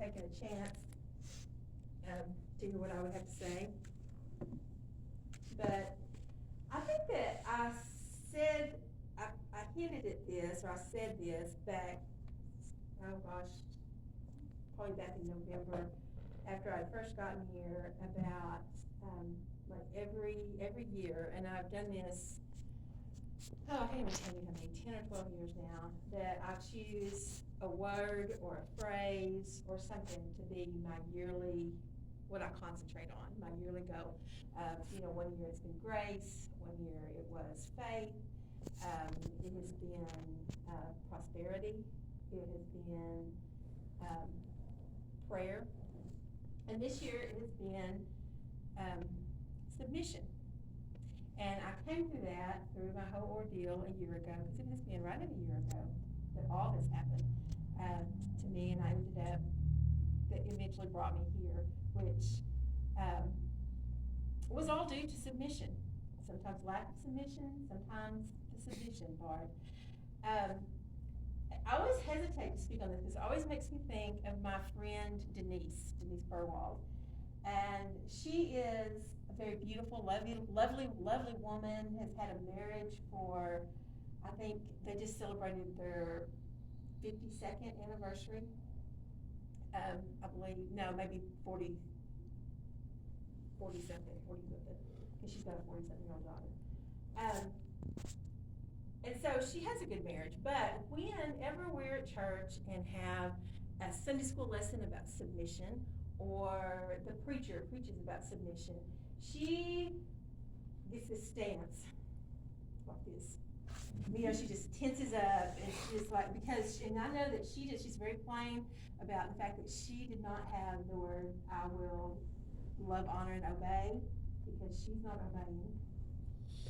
taking a chance to hear what I would have to say. But I think that I hinted at this, or I said this back, oh gosh, probably back in November, after I'd first gotten here, about like every year, and I've done this, I can't even tell you how many, 10 or 12 years now, that I choose a word or a phrase or something to be my yearly, what I concentrate on, my yearly goal. One year it's been grace, one year it was faith, it has been prosperity, it has been prayer, and this year it has been submission. And I came through that through my whole ordeal a year ago, because it has been right at a year ago that all this happened to me, and I ended up, that eventually brought me here, which was all due to submission. Sometimes lack of submission, sometimes the submission part. I always hesitate to speak on this because it always makes me think of my friend Denise Burwald. And she is a very beautiful, lovely woman, has had a marriage for, I think they just celebrated their 52nd anniversary. I believe, no, maybe 40 something, because she's got a 40-something-year-old daughter. And so she has a good marriage, but whenever we're at church and have a Sunday school lesson about submission, or the preacher preaches about submission, she gets this stance like this. She just tenses up, and she's just like, and I know that she's very plain about the fact that she did not have the word I will love, honor, and obey, because she's not obeying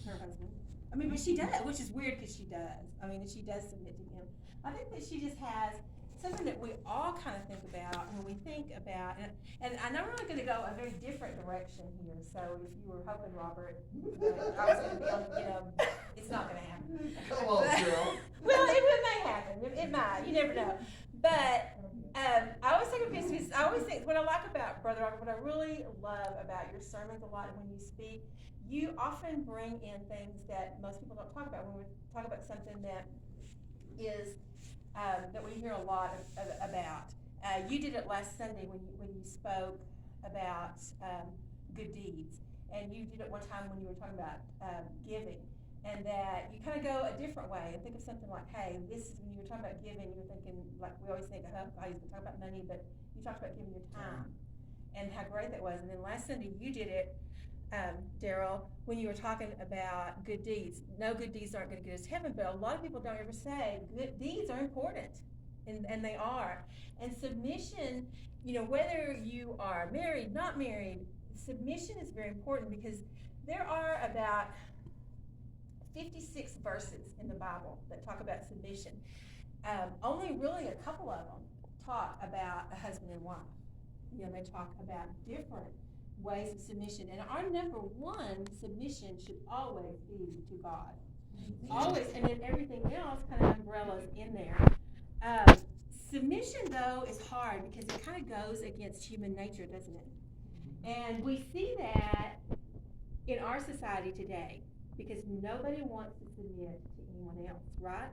her husband. But she does, which is weird because she does. She does submit to him. I think that she just has something that we all kind of think about when we think about, and I'm really going to go a very different direction here. So if you were hoping, Robert, I was going to be on, it's not going to happen. Come on, girl. Well, it may happen. It might. You never know. But I always take a piece because I always think what I like about Brother Robert, what I really love about your sermons a lot, and when you speak, you often bring in things that most people don't talk about. When we talk about something that is that we hear a lot about. You did it last Sunday when you spoke about good deeds, and you did it one time when you were talking about giving, and that you kind of go a different way and think of something like, hey, this is when you were talking about giving, you were thinking, like we always think, oh, God, he's going to talk about money, but you talked about giving your time and how great that was. And then last Sunday you did it, Daryl, when you were talking about good deeds. No, good deeds aren't going to get us to heaven, but a lot of people don't ever say good deeds are important, and they are. And submission, whether you are married, not married, submission is very important, because there are about 56 verses in the Bible that talk about submission. Only really a couple of them talk about a husband and wife. They talk about different ways of submission, and our number one submission should always be to God. Always, and then everything else kind of umbrellas in there. Submission, though, is hard because it kind of goes against human nature, doesn't it? And we see that in our society today, because nobody wants to submit to anyone else, right?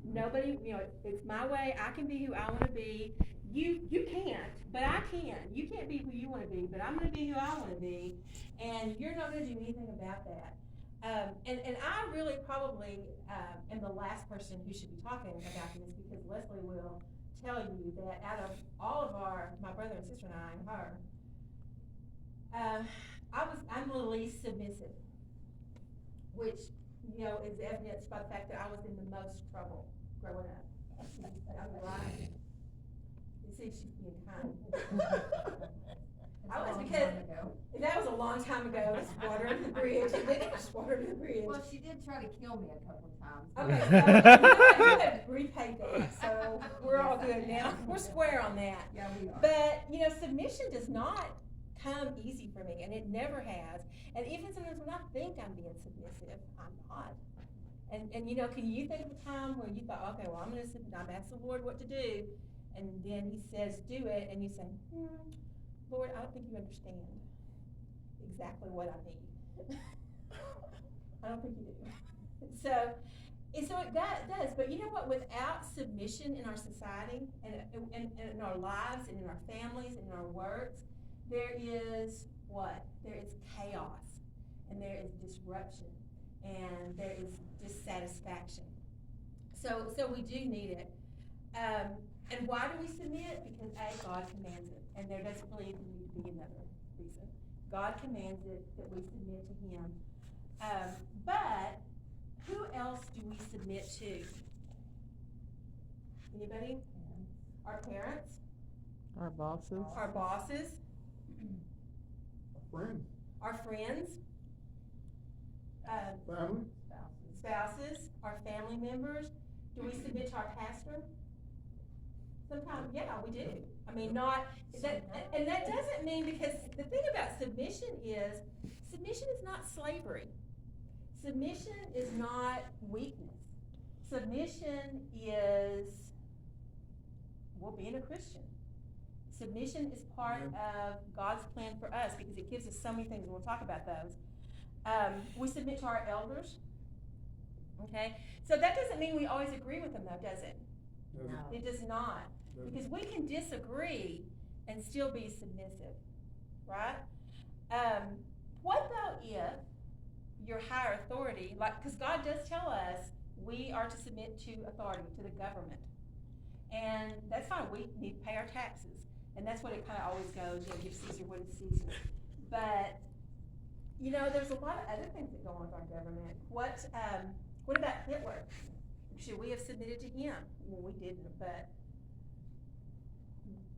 Nobody, it's my way, I can be who I want to be. You can't, but I can. You can't be who you want to be, but I'm going to be who I want to be, and you're not going to do anything about that. And I really probably am the last person who should be talking about this, because Leslie will tell you that out of all of my brother and sister and I and her, I'm the least submissive, which is evidenced by the fact that I was in the most trouble growing up. I'm right. You see, she's being kind. That was a long time ago. It's water under the bridge. It's water under the bridge. Well, she did try to kill me a couple of times. Okay, so you have repaid that, so we're all good now. We're square on that. Yeah, we are. But, submission does not come easy for me, and it never has. And even sometimes when I think I'm being submissive, I'm not. And can you think of a time where you thought, okay, well, I'm going to ask the Lord what to do, and then he says, do it, and you say, Lord, I don't think you understand exactly what I need. I don't think you do. So it does, but you know what? Without submission in our society and in our lives and in our families and in our works, there is what? There is chaos, and there is disruption, and there is dissatisfaction. So we do need it. And why do we submit? Because A, God commands it, and there doesn't really need to be another reason. God commands it that we submit to Him. But who else do we submit to? Anybody? Our parents? Our bosses. Our bosses? Friends. Our friends? Family. Spouses? Our family members? Do we submit to our pastor? Sometimes, yeah, we do. I mean, not that, and that doesn't mean, because the thing about submission is not slavery. Submission is not weakness. Submission is, well, being a Christian. Submission is part of God's plan for us because it gives us so many things, and we'll talk about those. We submit to our elders. Okay? So that doesn't mean we always agree with them, though, does it? No. It does not. Because we can disagree and still be submissive, right? What though if your higher authority, because God does tell us we are to submit to authority, to the government. And that's fine, we need to pay our taxes. And that's what it kind of always goes, give Caesar what is Caesar. But, there's a lot of other things that go on with our government. What about Hitler? Should we have submitted to him? Well, we didn't, but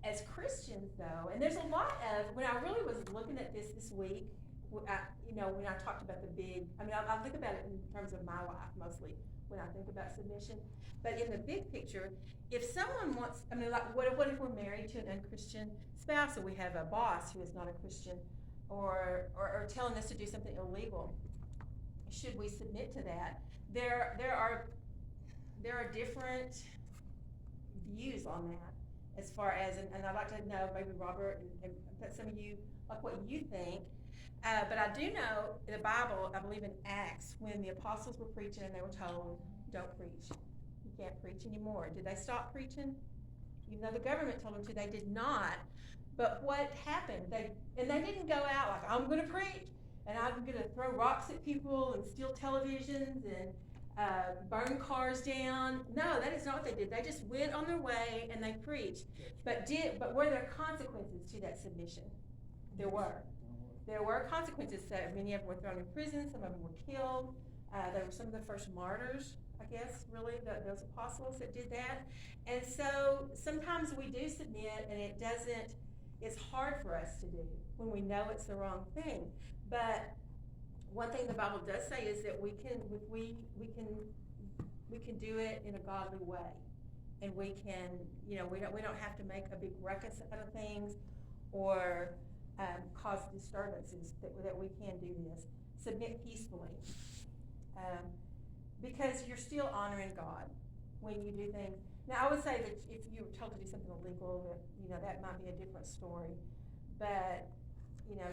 as Christians, though, and there's a lot of, when I really was looking at this week, when I talked about the big, I think about it in terms of my life mostly when I think about submission, but in the big picture, if someone wants, what if we're married to an unchristian spouse, or we have a boss who is not a Christian, or telling us to do something illegal, should we submit to that? There are different views on that. As far as, and I'd like to know, maybe Robert and some of you, like what you think. But I do know in the Bible, I believe in Acts, when the apostles were preaching and they were told, don't preach. You can't preach anymore. Did they stop preaching? Even though the government told them to, they did not. But what happened? They didn't go out like, I'm going to preach, and I'm going to throw rocks at people and steal televisions and burn cars down. No, that is not what they did. They just went on their way and they preached. But were there consequences to that submission? There were. There were consequences. So many of them were thrown in prison. Some of them were killed. They were some of the first martyrs, I guess, really, those apostles that did that. And so sometimes we do submit, and it's hard for us to do when we know it's the wrong thing. But one thing the Bible does say is that we can do it in a godly way, and we can, we don't have to make a big ruckus out of things or cause disturbances. That we can do this. Submit peacefully, because you're still honoring God when you do things. Now, I would say that if you were told to do something illegal, that might be a different story. But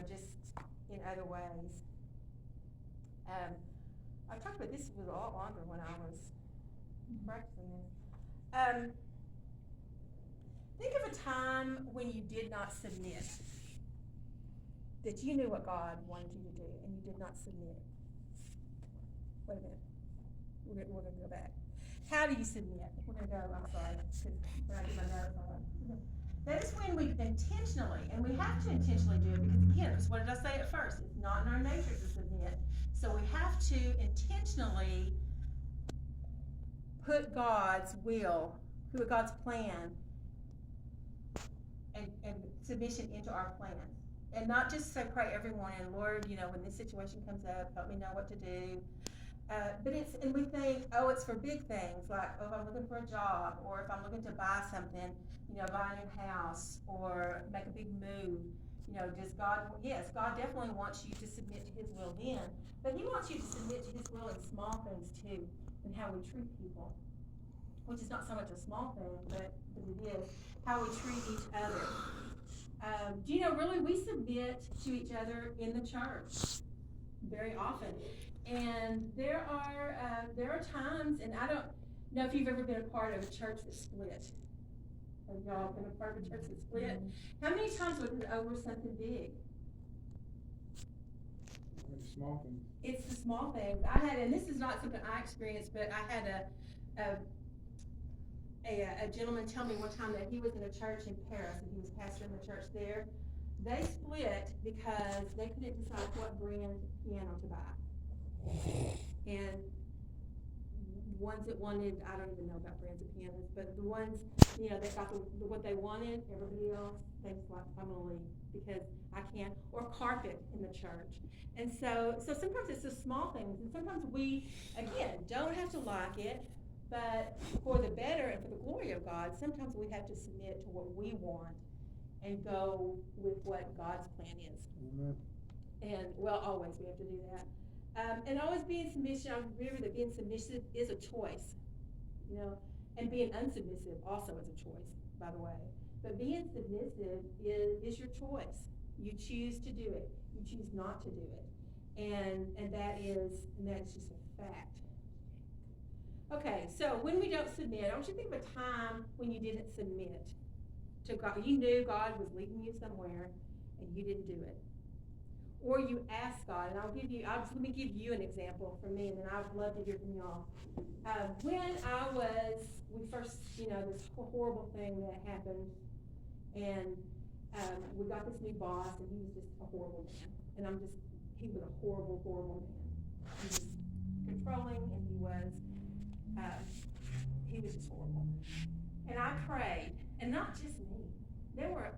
just in other ways. I talked about this was a lot longer when I was practicing this. Think of a time when you did not submit, that you knew what God wanted you to do, and you did not submit. Wait a minute. We're going to go back. How do you submit? We're going to go, I'm sorry, when I get my notes on. That is when we intentionally, and we have to intentionally do it, because again, what did I say at first? It's not in our nature to submit. So we have to intentionally put God's will, put God's plan, and submission into our plans. And not just say, pray every morning, Lord, when this situation comes up, help me know what to do. And we think, it's for big things, like, if I'm looking for a job, or if I'm looking to buy something, buy a new house, or make a big move. Does God, yes, God definitely wants you to submit to His will then, but He wants you to submit to His will in small things too, and how we treat people, which is not so much a small thing, but because it is, how we treat each other. Do you know, really, we submit to each other in the church very often. And there are times, and I don't know if you've ever been a part of a church that split. Have y'all been a part of a church that split? How many times was it over something big? Small things. It's the small things. I had, and this is not something I experienced, but I had a gentleman tell me one time that he was in a church in Paris and he was pastoring the church there. They split because they couldn't decide what brand piano to buy. And the ones that wanted, I don't even know about brands of pianos, but the ones, you know, that got what they wanted, everybody else, they just like, I'm gonna leave because I can't, or carpet in the church. And so sometimes it's the small things, and sometimes we, again, don't have to like it, but for the better and for the glory of God, sometimes we have to submit to what we want and go with what God's plan is. Amen. And, well, always we have to do that. And always being submission, I remember that being submissive is a choice, you know, and being unsubmissive also is a choice, by the way. But being submissive is your choice. You choose to do it. You choose not to do it. And that's just a fact. Okay, so when we don't submit, I want you to think of a time when you didn't submit to God. You knew God was leading you somewhere and you didn't do it. Or you asked God, and let me give you an example from me, and then I'd love to hear from y'all. When we first, you know, this horrible thing that happened, and we got this new boss, and he was just a horrible man. And he was a horrible, horrible man. He was controlling, and he was just horrible. And I prayed, and not just me. There were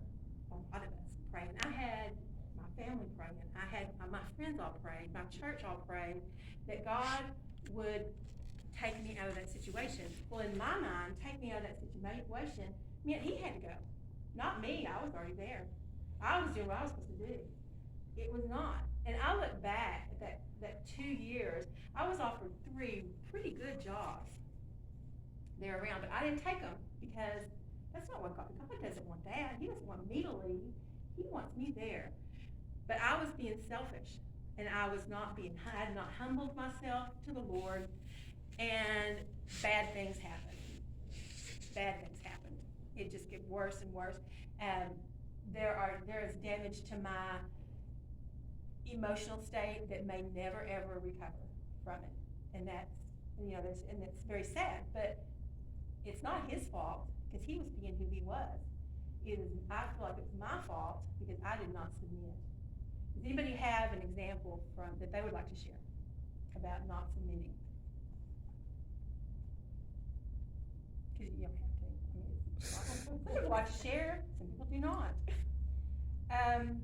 a lot of us praying. I had my family praying. I had my friends all prayed. My church all prayed that God would take me out of that situation. Well, in my mind, take me out of that situation meant he had to go. Not me. I was already there. I was doing what I was supposed to do. It was not. And I look back at that 2 years, I was offered 3 pretty good jobs there around, but I didn't take them because that's not what God doesn't want that. He doesn't want me to leave. He wants me there. But I was being selfish, and I had not humbled myself to the Lord, and bad things happened. Bad things happened. It just gets worse and worse. And there is damage to my emotional state that may never ever recover from it. And that's, you know, and it's very sad, but it's not his fault because he was being who he was. I feel like it's my fault because I did not submit. Does anybody have an example that they would like to share about not submitting? Because you don't have to. I mean, some people like to share, some people do not.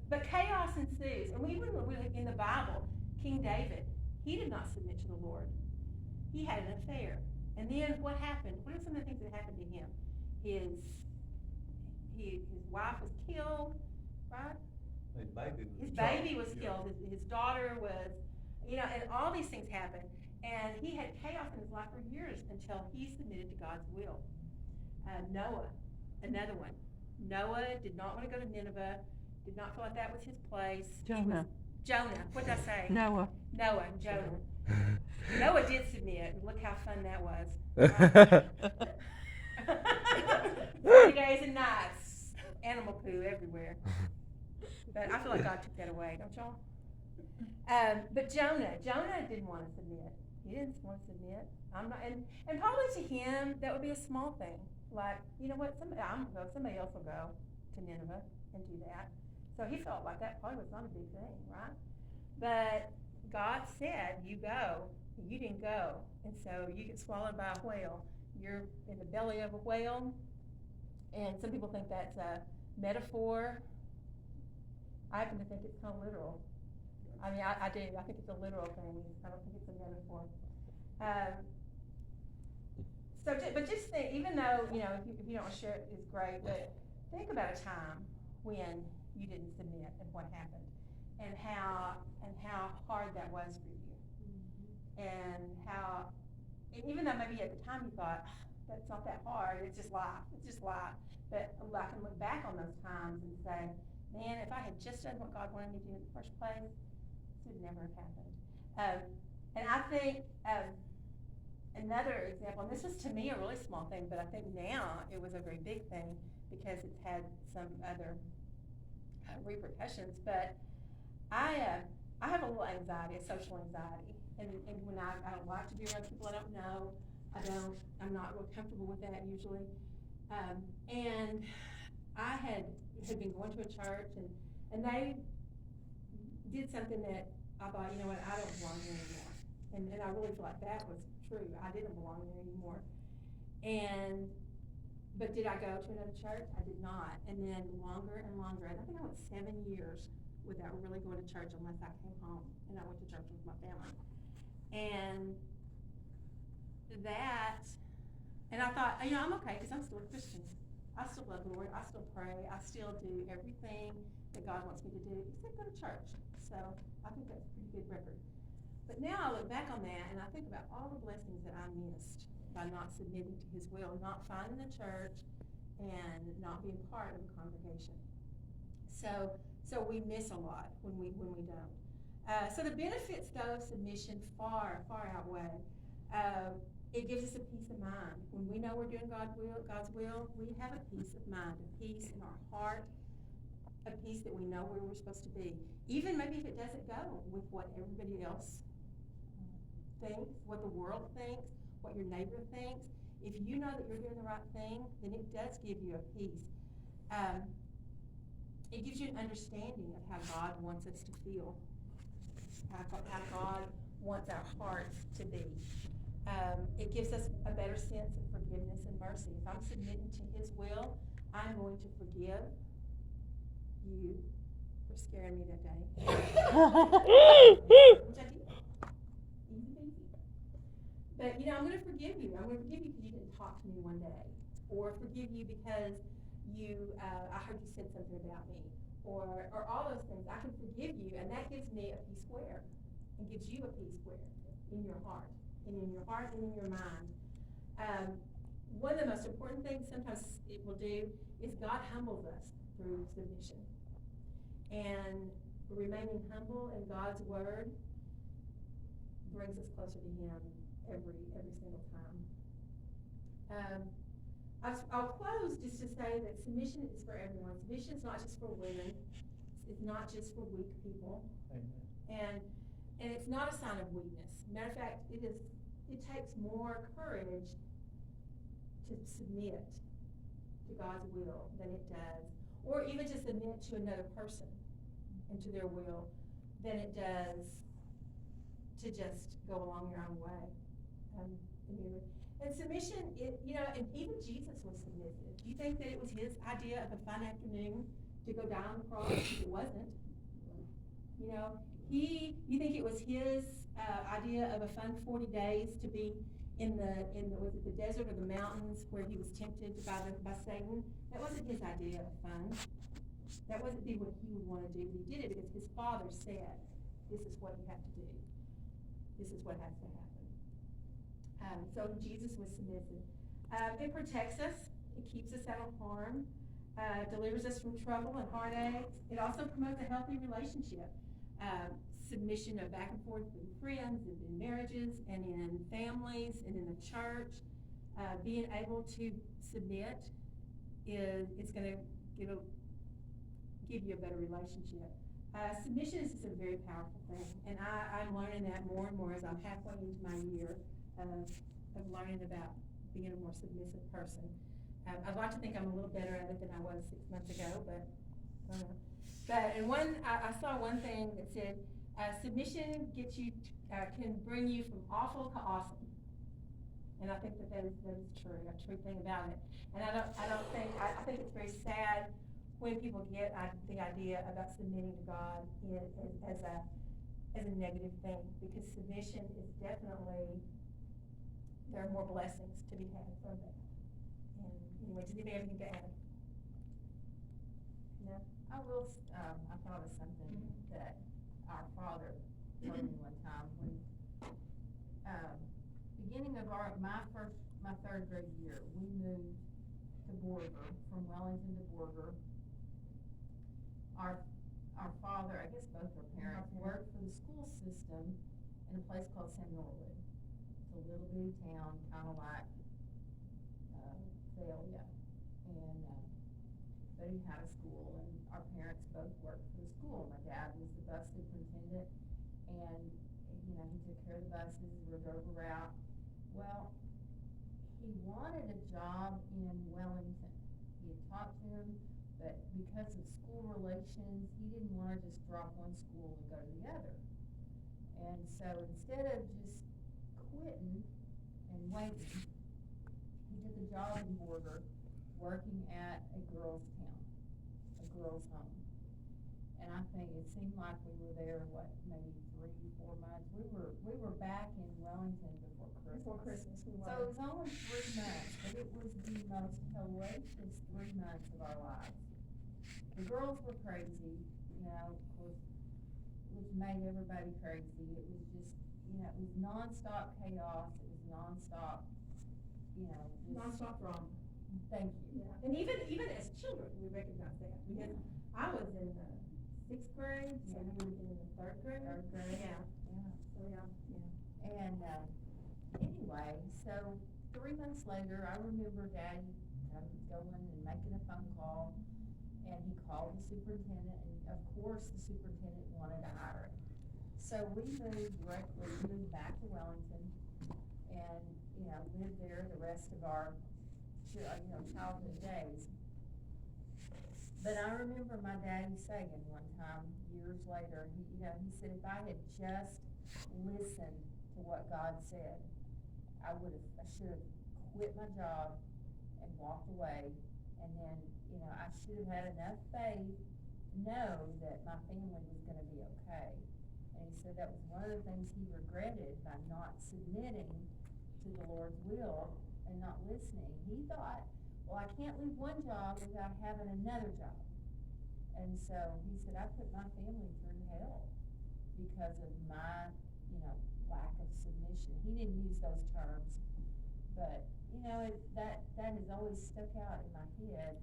But chaos ensues. And even in the Bible, King David, he did not submit to the Lord. He had an affair. And then what happened? What are some of the things that happened to him? His wife was killed, right? His baby was killed. His daughter was, you know, and all these things happened. And he had chaos in his life for years until he submitted to God's will. Noah, another one. Noah did not want to go to Nineveh, did not feel like that was his place. Jonah. Jonah, what did I say? Noah. Noah, Jonah. Noah did submit. Look how fun that was. 40 days and nights. Animal poo everywhere. But I feel like God took that away, don't y'all? But Jonah didn't want to submit. He didn't want to submit. I'm not, and probably to him that would be a small thing. Like, you know what? Somebody else will go to Nineveh and do that. So he felt like that probably was not a big thing, right? But God said, you go. You didn't go. And so you get swallowed by a whale. You're in the belly of a whale. And some people think that's a metaphor. I happen to think it's kind of literal. I mean, I do. I think it's a literal thing. I don't think it's a metaphor. But just think, even though, you know, if you don't want to share it, it's great, but think about a time when you didn't submit and what happened and how hard that was for you. And even though maybe at the time you thought, That's not that hard. It's just life. It's just life. But I can look back on those times and say, man, if I had just done what God wanted me to do in the first place, this would never have happened. And I think another example, and this was to me a really small thing, but I think now it was a very big thing because it's had some other repercussions. But I have a little anxiety, a social anxiety, and when I don't like to be around people I don't know. I'm not real comfortable with that usually. And I had been going to a church, and they did something that I thought, you know what, I don't belong here anymore. And I really feel like that was true. I didn't belong there anymore. But did I go to another church? I did not. And then longer and longer, and I think I went 7 years without really going to church unless I came home and I went to church with my family. And I thought, you know, I'm okay because I'm still a Christian. I still love the Lord. I still pray. I still do everything that God wants me to do except go to church. So I think that's a pretty good record. But now I look back on that and I think about all the blessings that I missed by not submitting to His will, not finding a church, and not being part of a congregation. So we miss a lot when we don't. So the benefits, though, of submission far outweigh. It gives us a peace of mind. When we know we're doing God's will, we have a peace of mind, a peace in our heart, a peace that we know where we're supposed to be. Even maybe if it doesn't go with what everybody else thinks, what the world thinks, what your neighbor thinks, if you know that you're doing the right thing, then it does give you a peace. It gives you an understanding of how God wants us to feel, how God wants our hearts to be. It gives us a better sense of forgiveness and mercy. If I'm submitting to His will, I'm going to forgive you for scaring me that day. Which I did. Easy peasy. But, you know, I'm going to forgive you. I'm going to forgive you because you didn't talk to me one day. Or forgive you because I heard you said something about me. Or all those things. I can forgive you, and that gives me a peace square. And gives you a peace square in your heart. And in your heart and in your mind. One of the most important things sometimes it will do is God humbles us through submission. And remaining humble in God's word brings us closer to Him every single time. I'll close just to say that submission is for everyone. Submission is not just for women. It's not just for weak people. Amen. And it's not a sign of weakness. Matter of fact, it takes more courage to submit to God's will than it does, or even to submit to another person and to their will than it does to just go along your own way. And submission, and even Jesus was submissive. Do you think that it was His idea of a fun afternoon to go die on the cross? It wasn't. You think it was His idea of a fun 40 days to be in the desert or the mountains where He was tempted by Satan? That wasn't His idea of fun. That wasn't what He would want to do. He did it because His Father said, this is what you have to do. This is what has to happen. So Jesus was submissive. It protects us. It keeps us out of harm. Delivers us from trouble and heartache. It also promotes a healthy relationship. Submission of back and forth in friends and in marriages and in families and in the church. Being able to submit it's going to give you a better relationship. Submission is just a very powerful thing, and I'm learning that more and more as I'm halfway into my year of learning about being a more submissive person. I'd like to think I'm a little better at it than I was 6 months ago, but I don't know. I saw one thing that said submission can bring you from awful to awesome, and I think that is true, a true thing about it. And I think it's very sad when people get the idea about submitting to God as a negative thing, because submission is definitely, there are more blessings to be had from that. And anyway, does anybody have anything to add? No? I thought of something that our father told me one time when beginning of my third grade year, we moved to Borger, from Wellington to Borger. Our father, I guess both our parents, worked for the school system in a place called St. Norwood. It's a little bitty town, kinda like, Thalia. And, but he had a school, and our parents both worked for the school. My dad was the bus superintendent, and, you know, he took care of the buses, we drove around. Well, he wanted a job in Wellington. He had talked to him, but because of school relations, he didn't wanna just drop one school and go to the other. And so instead of just quitting and waiting, he took a job in Borger, working at a girls' town, a girls' home. And I think it seemed like we were there, maybe 3-4 months. We were back in Wellington before Christmas. Before Christmas, we So were. it was only 3 months, but it was the most hellacious 3 months of our lives. The girls were crazy, you know, of course, which made everybody crazy. It was just, you know, it was nonstop chaos. It was nonstop, you know, just. Non-stop drama. Thank you. Yeah, and even as children, we recognize that. Because I was in the 6th grade, so you would have been in the 3rd grade. Third grade. Yeah. Yeah. So, yeah. And, anyway, so 3 months later, I remember Dad going and making a phone call, and he called the superintendent, and of course, the superintendent wanted to hire him. So we moved back to Wellington, and, you know, lived there the rest of our, childhood days. But I remember my daddy saying one time, years later, he said, if I had just listened to what God said, I should have quit my job and walked away, and then, you know, I should have had enough faith to know that my family was gonna be okay. And he said that was one of the things he regretted by not submitting to the Lord's will and not listening. He thought, well, I can't leave one job without having another job. And so he said, I put my family through hell because of my, lack of submission. He didn't use those terms, but, that has always stuck out in my head,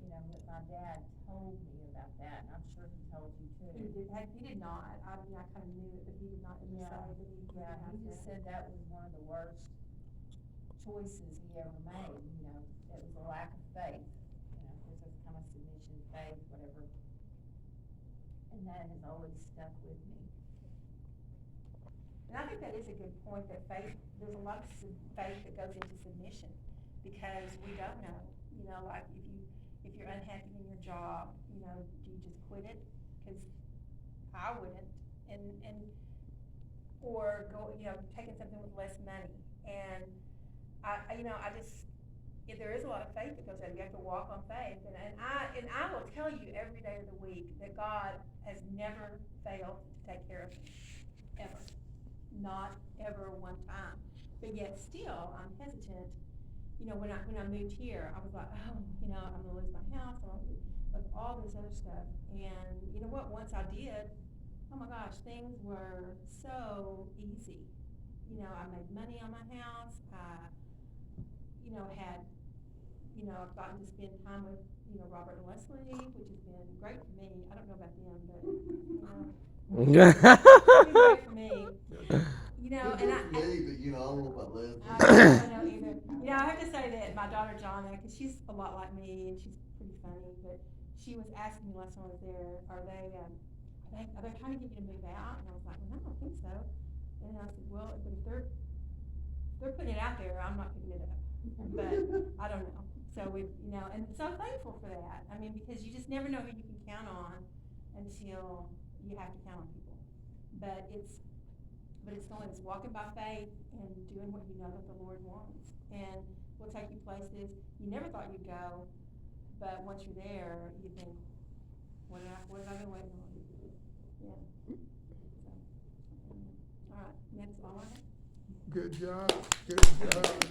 what my dad told me about that, and I'm sure he told you too. He did not. I mean, I kind of knew it, but he did not ever say that he he just said that was one of the worst choices he ever made, it was a lack of faith, because of kind of submission, faith, whatever. And that has always stuck with me. And I think that is a good point, that faith, there's a lot of faith that goes into submission, because we don't know, like if you're unhappy in your job, do you just quit it? Because I wouldn't, or go, taking something with less money, and there is a lot of faith that goes out. You have to walk on faith, and I will tell you every day of the week that God has never failed to take care of me, ever, not ever one time. But yet still, I'm hesitant. When I moved here, I was like, I'm gonna lose my house, like all this other stuff. And you know what? Once I did, oh my gosh, things were so easy. I made money on my house. I've gotten to spend time with, Robert and Leslie, which has been great for me. I don't know about them, but, it's been great for me. And I but I don't know about Leslie. I don't know either. I have to say that my daughter Jonna, because she's a lot like me and she's pretty funny, but she was asking me last time I was there, are they trying to get you to move out? And I was like, well, no, I don't think so. And I said, well, but if they're putting it out there, I'm not picking it up. But I don't know. So and so I'm thankful for that. I mean, because you just never know who you can count on until you have to count on people. But it's walking by faith and doing what you know that the Lord wants. And will take you places you never thought you'd go, but once you're there, you think, what have I been waiting on? Yeah. So, all right, next all right. Good job, good job.